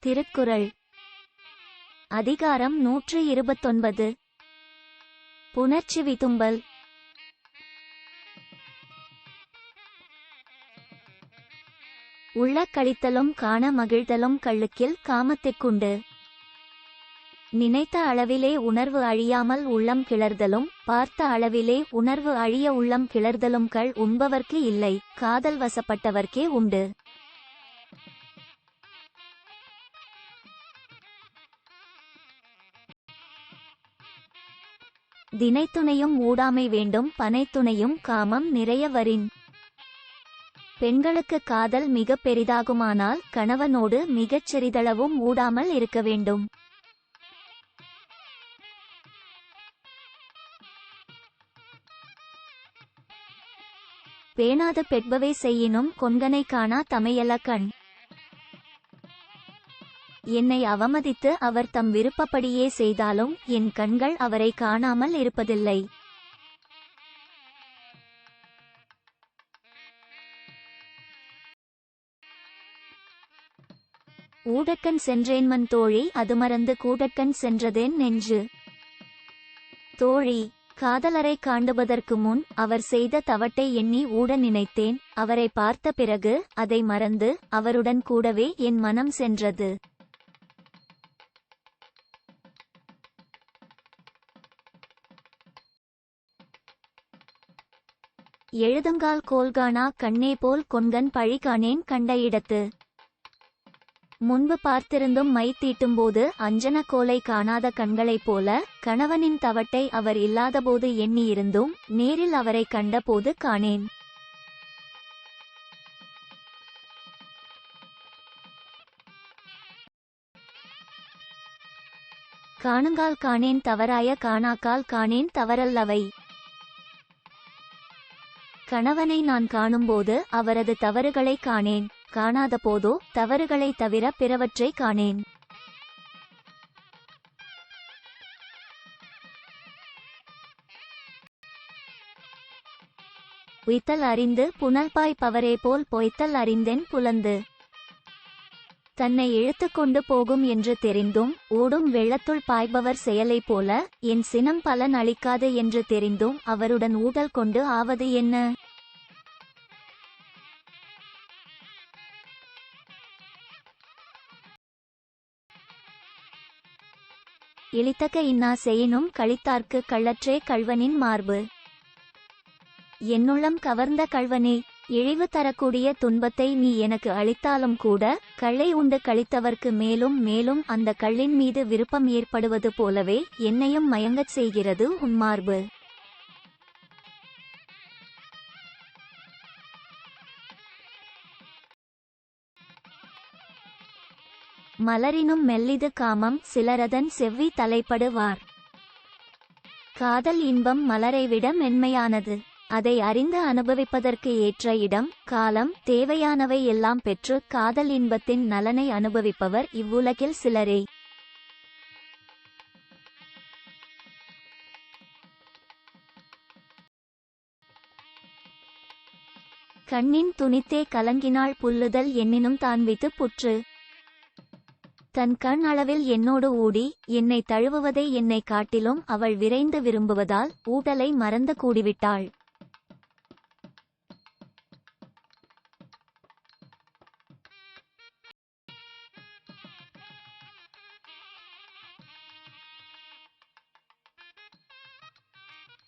திருக்குறள் அதிகாரம் 129. புணர்ச்சி விதும்பல். உள்ள கழித்தலும் காண மகிழ்தலும் கள்ளுக்கில் காமத்திற்குண்டு. நினைத்த அளவிலே உணர்வு அழியாமல் உள்ளம் கிளர்தலும் பார்த்த அளவிலே உணர்வு அழிய உள்ளம் கிளர்தலும் கள் உண்பவர்க்கு இல்லை, காதல் வசப்பட்டவர்க்கே உண்டு. தினைத்துணையும் ஊடாமை வேண்டும், பனைத்துணையும் காமம் நிறைய வரின். பெண்களுக்கு காதல் மிக பெரிதாகுமானால் கணவனோடு மிகச் சிறிதளவும் ஊடாமல் இருக்க வேண்டும். பேணாத பெட்பவை செய்யினும் கொன்கனை காணா தமையல கண். என்னை அவமதித்து அவர் தம் விருப்பப்படியே செய்தாலும் என் கண்கள் அவரை காணாமல் இருப்பதில்லை. ஊடற்கண் சென்றேன்மன் தோழி, அது மறந்து கூடற்கண் சென்றதேன் நெஞ்சு. தோழி, காதலரை காண்டுவதற்கு முன் அவர் செய்த தவட்டை எண்ணி ஊட நினைத்தேன். அவரை பார்த்த பிறகு அதை மறந்து அவருடன் கூடவே என் மனம் சென்றது. எழுதுங்கால் கோல்கானா கண்ணே போல் கொன்கன் பழி காணேன் கண்ட இடத்து. முன்பு பார்த்திருந்தும் மை தீட்டும்போது அஞ்சன கோலை காணாத கண்களைப் போல கணவனின் தவட்டை அவர் இல்லாதபோது எண்ணியிருந்தும் நேரில் அவரை கண்டபோது காணேன். காணுங்கால் காணேன் தவறாய காணாக்கால் காணேன் தவறல்லவை. கணவனை நான் காணும்போது அவரது தவறுகளை காணேன், காணாத போதோ தவறுகளை தவிர பிறவற்றை காணேன். உய்த்தல் அறிந்து புனல்பாய் பவரே போல் பொய்த்தல் அறிந்தென் புலந்து. தன்னை இழுத்துக்கொண்டு போகும் என்று தெரிந்தும் ஓடும் வெள்ளத்துள் பாய்பவர் செயலைப் போல என் சினம் பலன் அளிக்காது என்று தெரிந்தும் அவருடன் ஊடல் கொண்டு ஆவது என்ன? இழித்தக்க இன்னா செய்யினும் கழித்தார்க்கு கள்ளற்றே கள்வனின் மார்பு. என்னுள்ளம் கவர்ந்த கள்வனே, இழிவு தரக்கூடிய துன்பத்தை நீ எனக்கு அளித்தாலும் கூட கள்ளை உண்டு கழித்தவர்க்கு மேலும் மேலும் அந்த கள்ளின் மீது விருப்பம் ஏற்படுவது போலவே என்னையும் மயங்கச் செய்கிறது உன் மார்பு. மலரினும் மெல்லிது காமம் சிலரதன் செவ்வி தலைப்படுவார். காதல் இன்பம் மலரைவிட மென்மையானது. அதை அறிந்து அனுபவிப்பதற்கு ஏற்ற இடம் காலம் தேவையானவை எல்லாம் பெற்று காதல் இன்பத்தின் நலனை அனுபவிப்பவர் இவ்வுலகில் சிலரே. கண்ணின் துணித்தே கலங்கினாள் புல்லுதல் எண்ணினும் தான் வித்து புற்று. தன் கண் அளவில் என்னோடு ஊடி என்னை தழுவுவதை என்னை காட்டிலும் அவள் விரைந்து விரும்புவதால் ஊடலை மறந்து கூடிவிட்டாள்.